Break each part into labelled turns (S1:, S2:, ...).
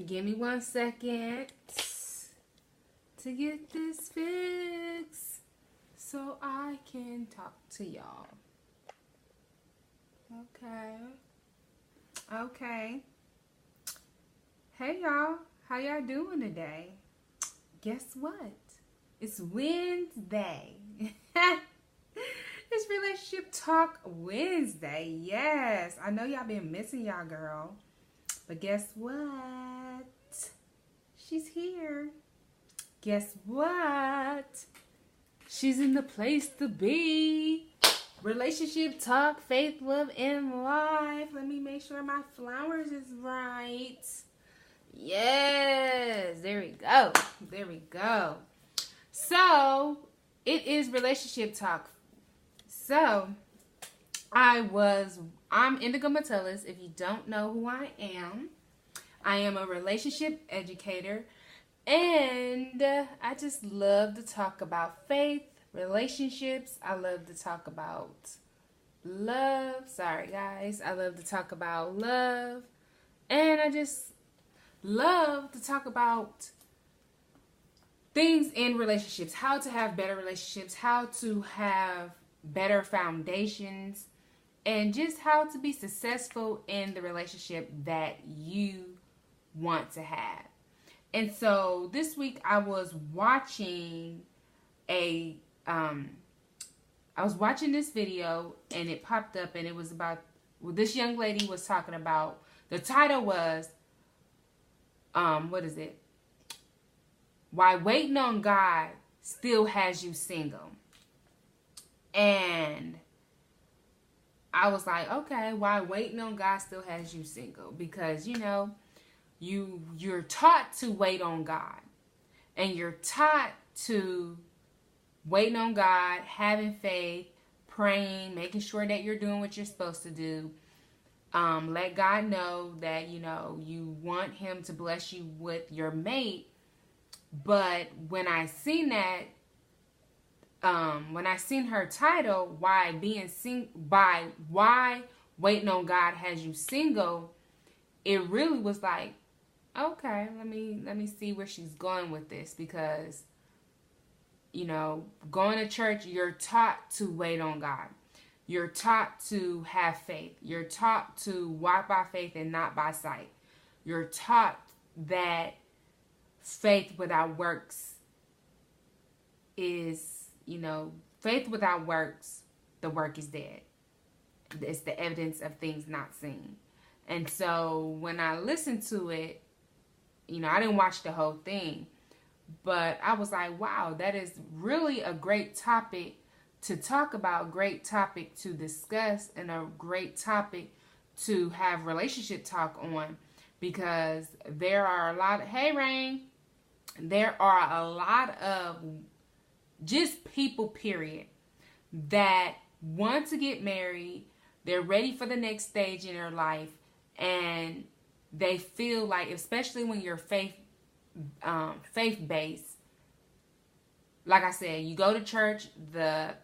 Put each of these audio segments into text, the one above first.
S1: Give me 1 second to get this fixed so I can talk to y'all. Okay. Hey y'all, how y'all doing today? Guess what? It's Wednesday. It's Relationship Talk Wednesday. Yes, I know y'all been missing y'all girl. But guess what? She's here. Guess what? She's in the place to be. Relationship Talk, Faith, Love, and Life. Let me make sure my flowers is right. Yes, there we go. There we go. So, it is Relationship Talk. So, I'm indigometellus. If you don't know who I am a relationship educator, and I just love to talk about faith, relationships. I love to talk about love. Sorry, guys. I love to talk about love, and I just love to talk about things in relationships, how to have better relationships, how to have better foundations, and just how to be successful in the relationship that you want to have. And so this week I was watching this video, and it popped up, and it was about, this young lady was talking about, the title was Why Waiting on God Still Has You Single. And I was like, okay, why waiting on God still has you single? Because, you're taught to wait on God. And you're taught to waiting on God, having faith, praying, making sure that you're doing what you're supposed to do. Let God know that, you want him to bless you with your mate. But when I seen that, when I seen her title, why waiting on God has you single, it really was like, okay, let me see where she's going with this, because going to church, you're taught to wait on God. You're taught to have faith. You're taught to walk by faith and not by sight. You're taught that faith without works is, faith without works, the work is dead. It's the evidence of things not seen. And so when I listened to it, I didn't watch the whole thing, but I was like, wow, that is really a great topic to talk about, great topic to discuss, and a great topic to have relationship talk on, because there are a lot of, hey Rain, there are a lot of just people, period, that want to get married. They're ready for the next stage in their life, and they feel like, especially when you're faith-based, like I said, you go to church, they're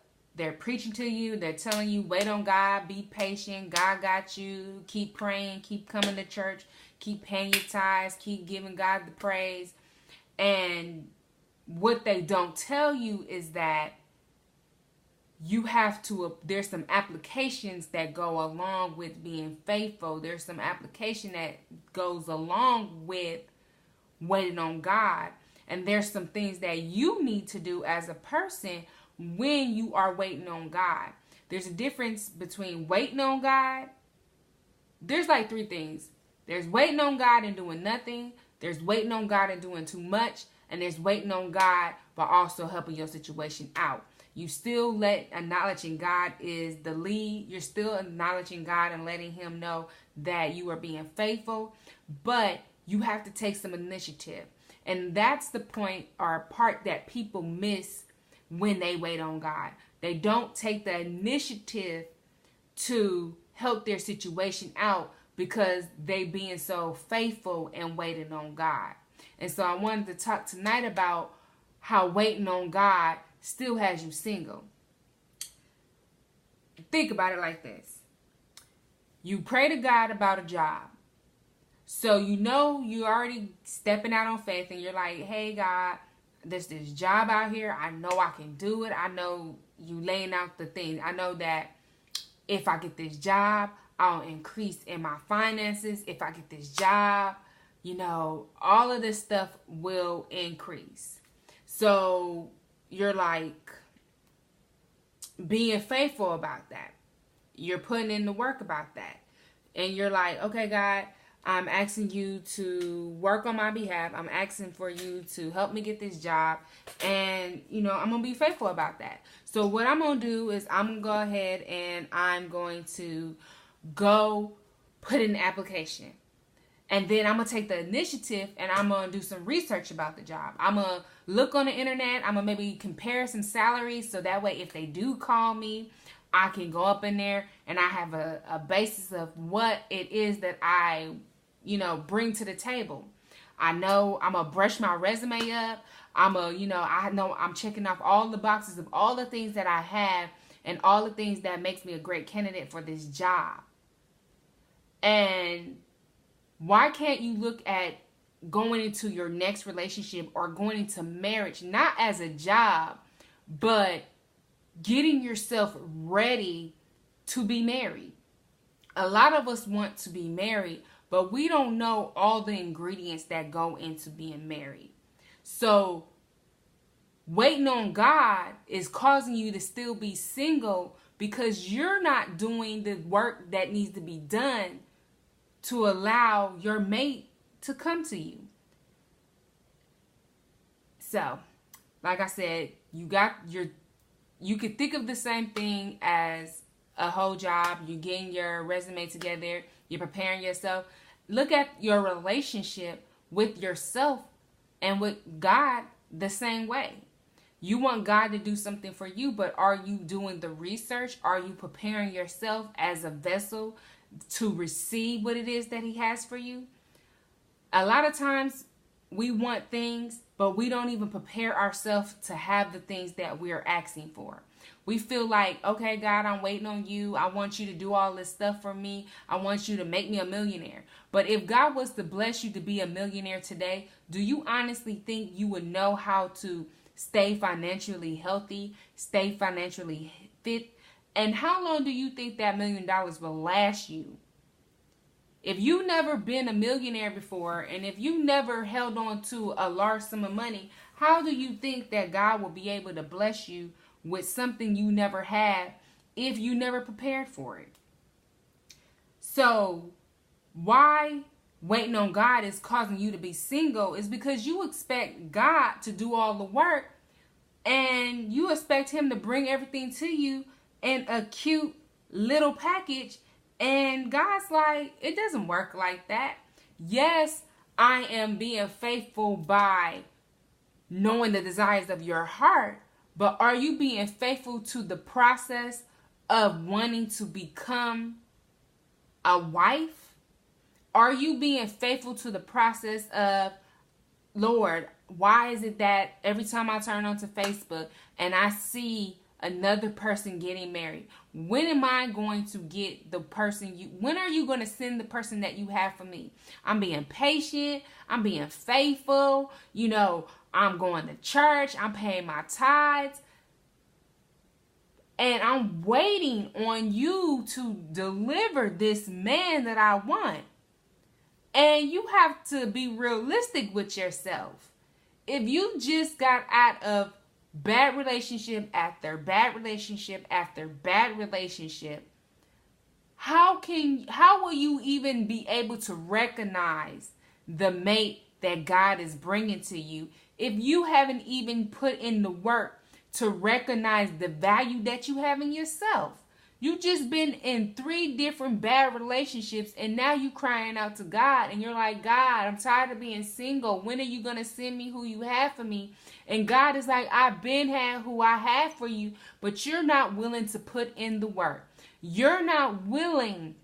S1: preaching to you, they're telling you, wait on God, be patient, God got you, keep praying, keep coming to church, keep paying your tithes, keep giving God the praise. And what they don't tell you is that you have to, there's some applications that go along with being faithful. There's some application that goes along with waiting on God. And there's some things that you need to do as a person when you are waiting on God. There's a difference between waiting on God. There's like 3 things. There's waiting on God and doing nothing. There's waiting on God and doing too much. And there's waiting on God but also helping your situation out. You still acknowledging God is the lead. You're still acknowledging God and letting him know that you are being faithful. But you have to take some initiative. And that's the point or part that people miss when they wait on God. They don't take the initiative to help their situation out because they being so faithful and waiting on God. And so I wanted to talk tonight about how waiting on God still has you single. Think about it like this. You pray to God about a job. So you already stepping out on faith, and you're like, hey God, there's this job out here. I know I can do it. I know you laying out the things. I know that if I get this job, I'll increase in my finances. If I get this job, all of this stuff will increase. So you're like being faithful about that. You're putting in the work about that. And you're like, okay, God, I'm asking you to work on my behalf. I'm asking for you to help me get this job. And, I'm going to be faithful about that. So what I'm going to do is I'm going to go ahead and I'm going to go put in an application. And then I'm going to take the initiative and I'm going to do some research about the job. I'm going to look on the internet. I'm going to maybe compare some salaries so that way if they do call me, I can go up in there and I have a basis of what it is that I, bring to the table. I know I'm going to brush my resume up. I know I'm checking off all the boxes of all the things that I have and all the things that makes me a great candidate for this job. And why can't you look at going into your next relationship or going into marriage, not as a job, but getting yourself ready to be married? A lot of us want to be married, but we don't know all the ingredients that go into being married. So waiting on God is causing you to still be single because you're not doing the work that needs to be done to allow your mate to come to you. So, like I said, you could think of the same thing as a whole job. You're getting your resume together. You're preparing yourself. Look at your relationship with yourself and with God the same way. You want God to do something for you, but are you doing the research? Are you preparing yourself as a vessel to receive what it is that He has for you? A lot of times we want things, but we don't even prepare ourselves to have the things that we're asking for. We feel like, okay, God, I'm waiting on you. I want you to do all this stuff for me. I want you to make me a millionaire. But if God was to bless you to be a millionaire today, do you honestly think you would know how to stay financially healthy, stay financially fit? And how long do you think that $1 million will last you? If you've never been a millionaire before, and if you never held on to a large sum of money, how do you think that God will be able to bless you with something you never had if you never prepared for it? So why waiting on God is causing you to be single is because you expect God to do all the work and you expect Him to bring everything to you in a cute little package. And God's like, it doesn't work like that. Yes, I am being faithful by knowing the desires of your heart, but are you being faithful to the process of wanting to become a wife? Are you being faithful to the process of, Lord, why is it that every time I turn onto Facebook and I see another person getting married, when am I going to get the person when are you going to send the person that you have for me? I'm being patient. I'm being faithful. I'm going to church. I'm paying my tithes. And I'm waiting on you to deliver this man that I want. And you have to be realistic with yourself. If you just got out of bad relationship after bad relationship after bad relationship, how will you even be able to recognize the mate that God is bringing to you if you haven't even put in the work to recognize the value that you have in yourself? You just been in 3 different bad relationships and now you crying out to God and you're like, God, I'm tired of being single. When are you going to send me who you have for me? And God is like, I've been had who I have for you, but you're not willing to put in the work. You're not willing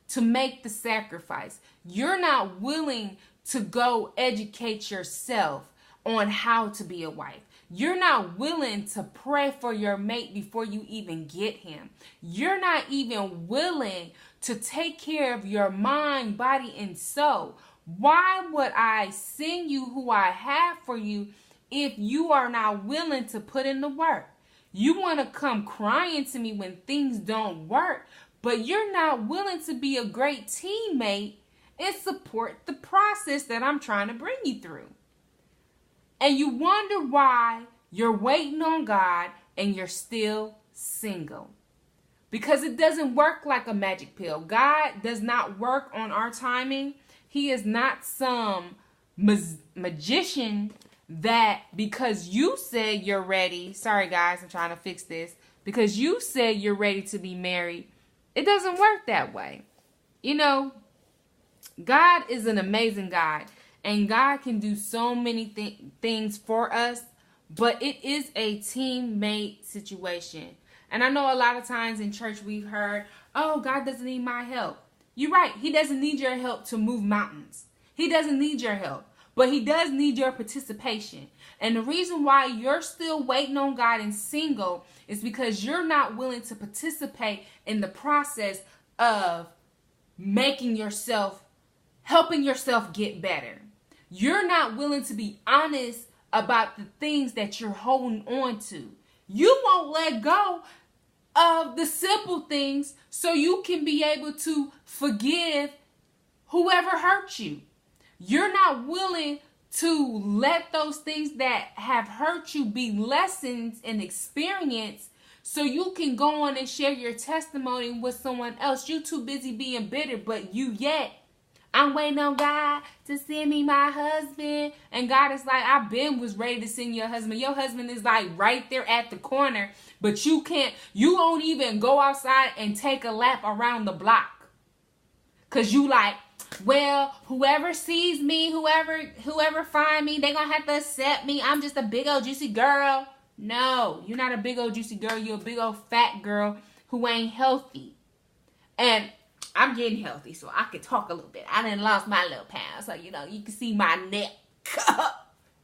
S1: to make the sacrifice. You're not willing to go educate yourself on how to be a wife. You're not willing to pray for your mate before you even get him. You're not even willing to take care of your mind, body, and soul. Why would I send you who I have for you if you are not willing to put in the work? You want to come crying to me when things don't work, but you're not willing to be a great teammate and support the process that I'm trying to bring you through. And you wonder why you're waiting on God and you're still single. Because it doesn't work like a magic pill. God does not work on our timing. He is not some magician that because you said you're ready. Sorry guys, I'm trying to fix this. Because you said you're ready to be married. It doesn't work that way. You know, God is an amazing God. And God can do so many things for us. But it is a teammate situation. And I know a lot of times in church we've heard, oh, God doesn't need my help. You're right. He doesn't need your help to move mountains. He doesn't need your help. But he does need your participation. And the reason why you're still waiting on God and single is because you're not willing to participate in the process of making yourself, helping yourself get better. You're not willing to be honest about the things that you're holding on to. You won't let go of the simple things so you can be able to forgive whoever hurt you. You're not willing to let those things that have hurt you be lessons and experience so you can go on and share your testimony with someone else. You too busy being bitter, but I'm waiting on God to send me my husband. And God is like, was ready to send your husband. Your husband is like right there at the corner, but you won't even go outside and take a lap around the block. Cause you like, well, whoever sees me, whoever find me, they gonna have to accept me. I'm just a big old juicy girl. No, you're not a big old juicy girl. You're a big old fat girl who ain't healthy. And I'm getting healthy, so I can talk a little bit. I done lost my little pounds, so you can see my neck.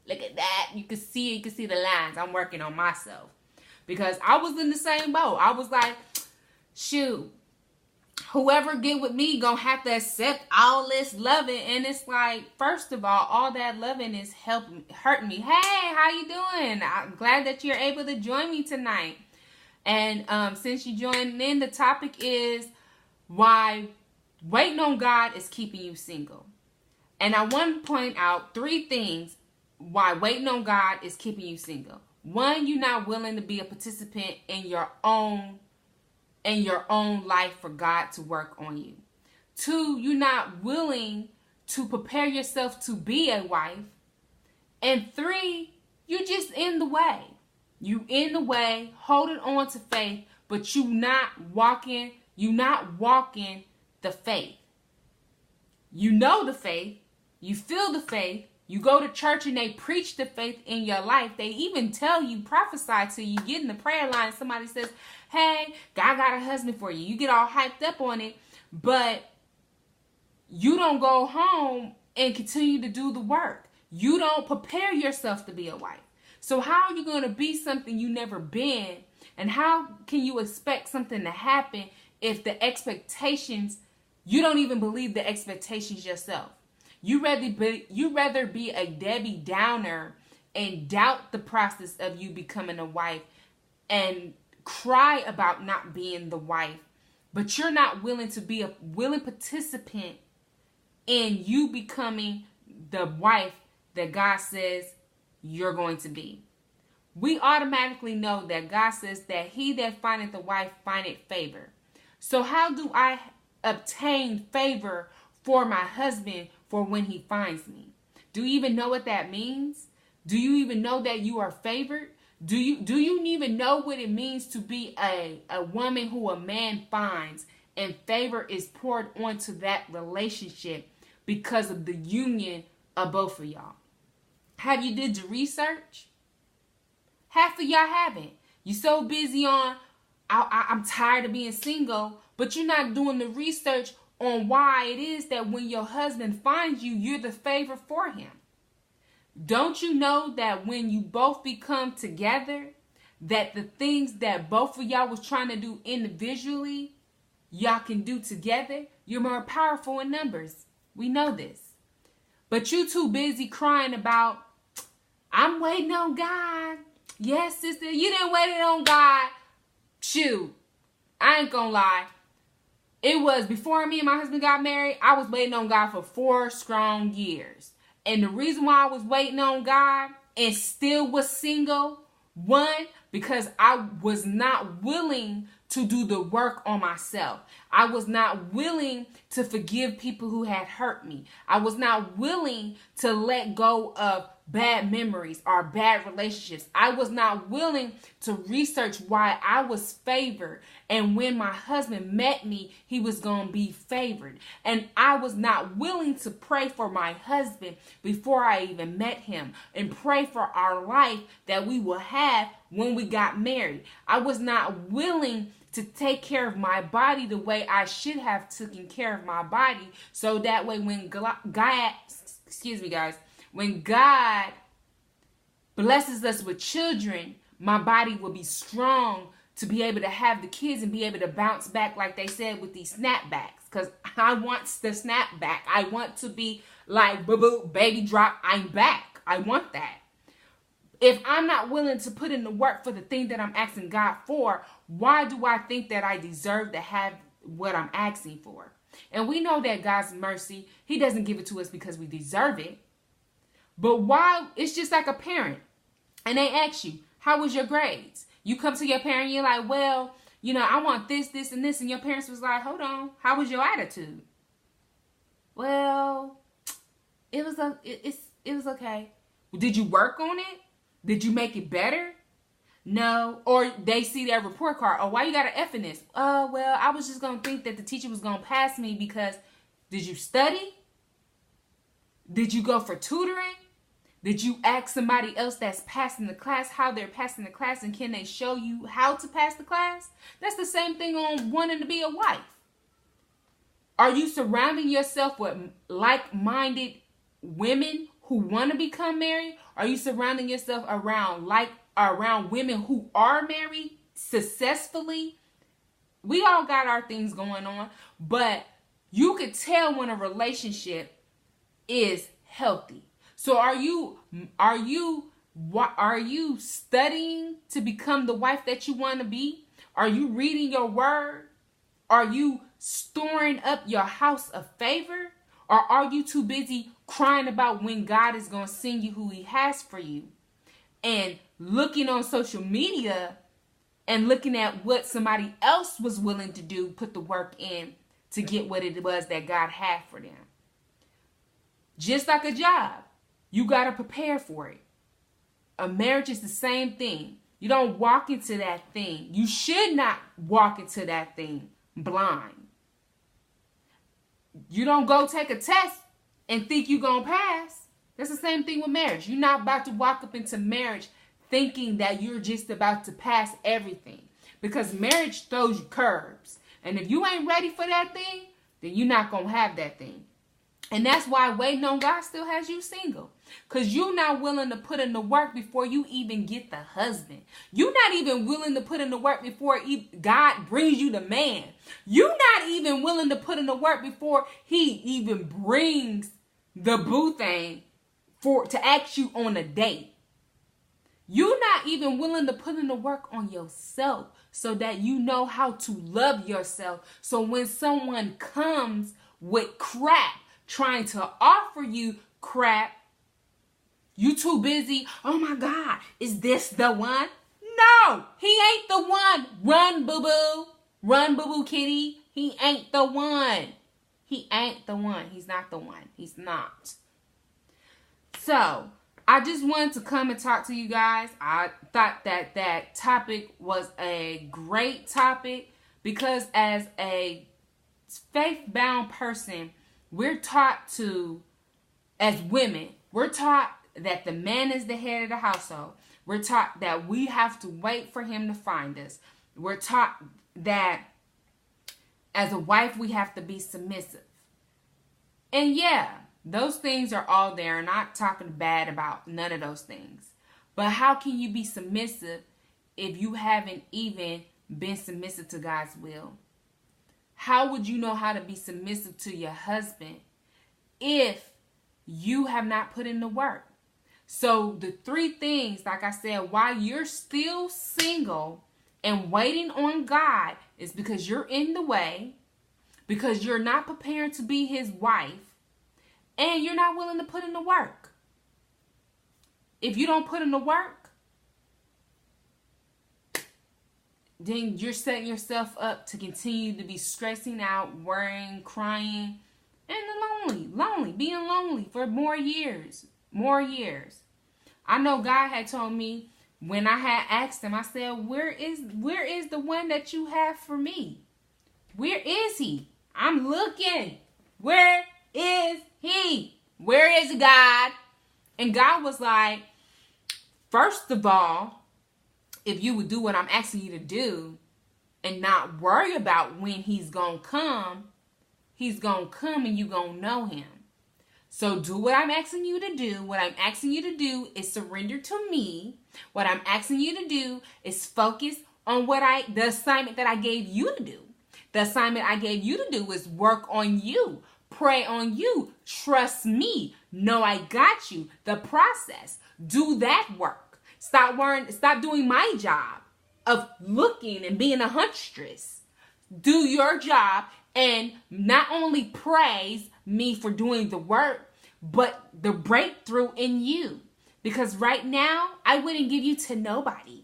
S1: Look at that. You can see the lines. I'm working on myself. Because I was in the same boat. I was like, shoot, whoever get with me gonna have to accept all this loving. And it's like, first of all that loving is hurting me. Hey, how you doing? I'm glad that you're able to join me tonight. And since you joined in, the topic is why waiting on God is keeping you single. And I want to point out 3 things why waiting on God is keeping you single. 1, you're not willing to be a participant in your own life for God to work on you. 2, you're not willing to prepare yourself to be a wife. And 3, you're just in the way. You in the way, holding on to faith, but you're not walking the faith. You know the faith. You feel the faith. You go to church and they preach the faith in your life. They even tell you, prophesy to you, get in the prayer line. Somebody says, hey, God got a husband for you. You get all hyped up on it, but you don't go home and continue to do the work. You don't prepare yourself to be a wife. So how are you going to be something you never been? And how can you expect something to happen if the expectations, you don't even believe the expectations yourself? You rather be a Debbie Downer and doubt the process of you becoming a wife and cry about not being the wife, but you're not willing to be a willing participant in you becoming the wife that God says you're going to be. We automatically know that God says that he that findeth a wife findeth favor. So how do I obtain favor for my husband for when he finds me? Do you even know what that means? Do you even know that you are favored? Do you even know what it means to be a woman who a man finds and favor is poured onto that relationship because of the union of both of y'all? Have you did your research? Half of y'all haven't. You're so busy on, I'm tired of being single, but you're not doing the research on why it is that when your husband finds you, you're the favor for him. Don't you know that when you both become together, that the things that both of y'all was trying to do individually, y'all can do together? You're more powerful in numbers. We know this. But you too busy crying about, I'm waiting on God. Yes, sister, you didn't wait on God. Shoot, I ain't gonna lie. It was before me and my husband got married, I was waiting on God for 4 strong years. And the reason why I was waiting on God and still was single, one, because I was not willing to do the work on myself. I was not willing to forgive people who had hurt me. I was not willing to let go of bad memories or bad relationships. I was not willing to research why I was favored. And when my husband met me, he was going to be favored. And I was not willing to pray for my husband before I even met him and pray for our life that we will have when we got married. I was not willing to take care of my body the way I should have taken care of my body, so that way when God, when God blesses us with children, my body will be strong to be able to have the kids and be able to bounce back, like they said, with these snapbacks. Because I want the snapback. I want to be like, boo-boo, baby drop, I'm back. I want that. If I'm not willing to put in the work for the thing that I'm asking God for, why do I think that I deserve to have what I'm asking for? And we know that God's mercy, he doesn't give it to us because we deserve it. But why? It's just like a parent. And they ask you, how was your grades? You come to your parent, you're like, well, you know, I want this, this, and this. And your parents was like, hold on, how was your attitude? Well, it was okay. Did you work on it? Did you make it better? No. Or they see their report card. Oh, why you got an F in this? Oh, well, I was just going to think that the teacher was going to pass me because did you study? Did you go for tutoring? Did you ask somebody else that's passing the class how they're passing the class, and can they show you how to pass the class? That's the same thing on wanting to be a wife. Are you surrounding yourself with like-minded women who want to become married? Are you surrounding yourself around women who are married successfully? We all got our things going on, but you could tell when a relationship is healthy. So are you studying to become the wife that you want to be? Are you reading your word? Are you storing up your house of favor? Or are you too busy crying about when God is going to send you who he has for you? And looking on social media and looking at what somebody else was willing to do, put the work in to get what it was that God had for them. Just like a job, you got to prepare for it. A marriage is the same thing. You don't walk into that thing. You should not walk into that thing blind. You don't go take a test and think you're going to pass. That's the same thing with marriage. You're not about to walk up into marriage thinking that you're just about to pass everything. Because marriage throws you curves. And if you ain't ready for that thing, then you're not going to have that thing. And that's why waiting on God still has you single. Because you're not willing to put in the work before you even get the husband. You're not even willing to put in the work before God brings you the man. You're not even willing to put in the work before he even brings the boo thing to ask you on a date. You're not even willing to put in the work on yourself so that you know how to love yourself. So when someone comes with crap, trying to offer you crap, you too busy, oh my God, is this the one? No, he ain't the one. Run, boo-boo. Run, boo-boo kitty. He ain't the one. He ain't the one. He's not the one. He's not. So, I just wanted to come and talk to you guys. I thought that topic was a great topic because as a faith-bound person, we're taught to, as women, we're taught that the man is the head of the household. We're taught that we have to wait for him to find us. We're taught that as a wife, we have to be submissive. And yeah, Those things are all there. I'm not talking bad about none of those things. But how can you be submissive if you haven't even been submissive to God's will? How would you know how to be submissive to your husband if you have not put in the work? So the three things, like I said, why you're still single and waiting on God is because you're in the way, because you're not prepared to be his wife, and you're not willing to put in the work. If you don't put in the work, then you're setting yourself up to continue to be stressing out, worrying, crying, and being lonely for more years. I know God had told me when I had asked him, I said, where is the one that you have for me? Where is he? I'm looking. Where is he? Where is God? And God was like, first of all, if you would do what I'm asking you to do and not worry about when he's going to come and you're going to know him. So do what I'm asking you to do. What I'm asking you to do is surrender to me. What I'm asking you to do is focus on the assignment that I gave you to do. The assignment I gave you to do is work on you, pray on you, trust me, know I got you, the process. Do that work. Stop doing my job of looking and being a huntress. Do your job and not only praise me for doing the work, but the breakthrough in you. Because right now, I wouldn't give you to nobody.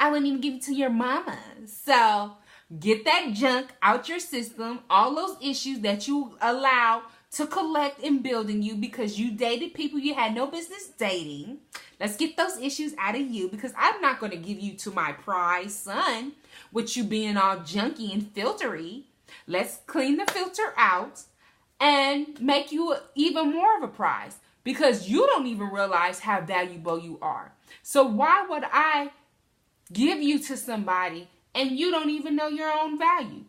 S1: I wouldn't even give you to your mama. So get that junk out your system, all those issues that you allow to collect and build in you because you dated people you had no business dating. Let's get those issues out of you, because I'm not going to give you to my prize son with you being all junky and filtery. Let's clean the filter out and make you even more of a prize, because you don't even realize how valuable you are. So why would I give you to somebody and you don't even know your own value?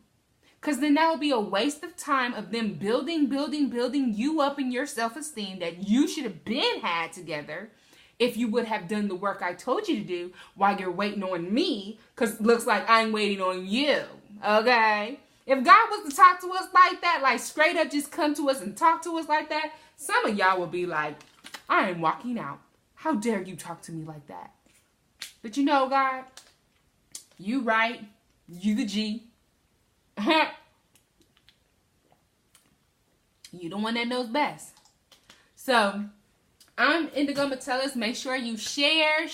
S1: Because then that would be a waste of time of them building you up in your self-esteem that you should have been had together if you would have done the work I told you to do while you're waiting on me, because looks like I'm waiting on you, okay? If God was to talk to us like that, like straight up just come to us and talk to us like that, some of y'all would be like, I am walking out. How dare you talk to me like that? But you know, God, you right. You the G. You the one that knows best. So, I'm indigometellus. Make sure you share,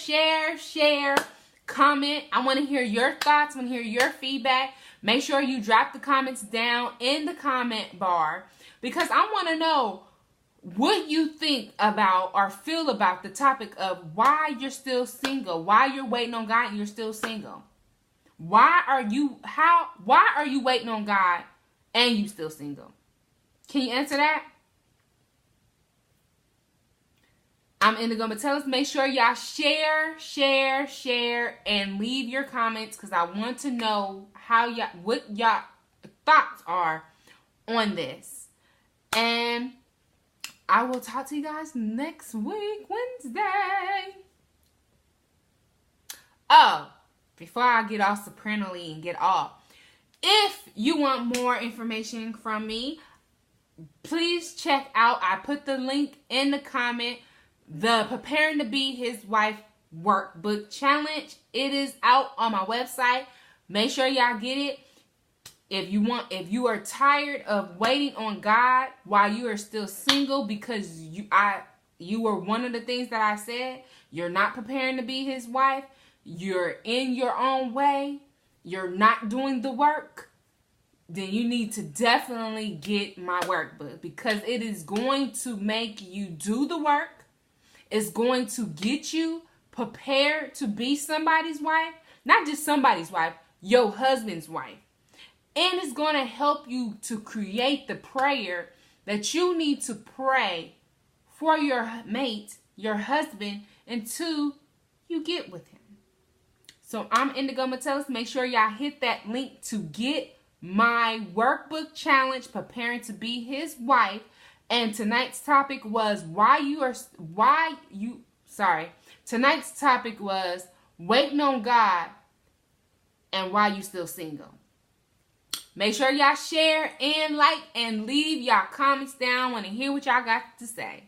S1: comment. I want to hear your thoughts. I want to hear your feedback. Make sure you drop the comments down in the comment bar, because I want to know what you think about or feel about the topic of why you're still single, why you're waiting on God and you're still single. Why are you waiting on God and you still single? Can you answer that? I'm indigometellus. Make sure y'all share, and leave your comments, because I want to know what y'all thoughts are on this. And I will talk to you guys next week, Wednesday. Oh, before I get all sopranoly and get off, if you want more information from me, please check out, I put the link in the comment, the Preparing to Be His Wife Workbook Challenge. It is out on my website. Make sure y'all get it. If you are tired of waiting on God while you are still single, because you were one of the things that I said, you're not preparing to be his wife, you're in your own way, you're not doing the work, then you need to definitely get my workbook, because it is going to make you do the work. It's going to get you prepared to be somebody's wife, not just somebody's wife, your husband's wife. And it's going to help you to create the prayer that you need to pray for your mate, your husband, until you get with him. So I'm indigometellus. Make sure y'all hit that link to get my workbook challenge, Preparing to Be His Wife. And tonight's topic was tonight's topic was waiting on God and why you still single. Make sure y'all share and like and leave y'all comments down. I want to hear what y'all got to say.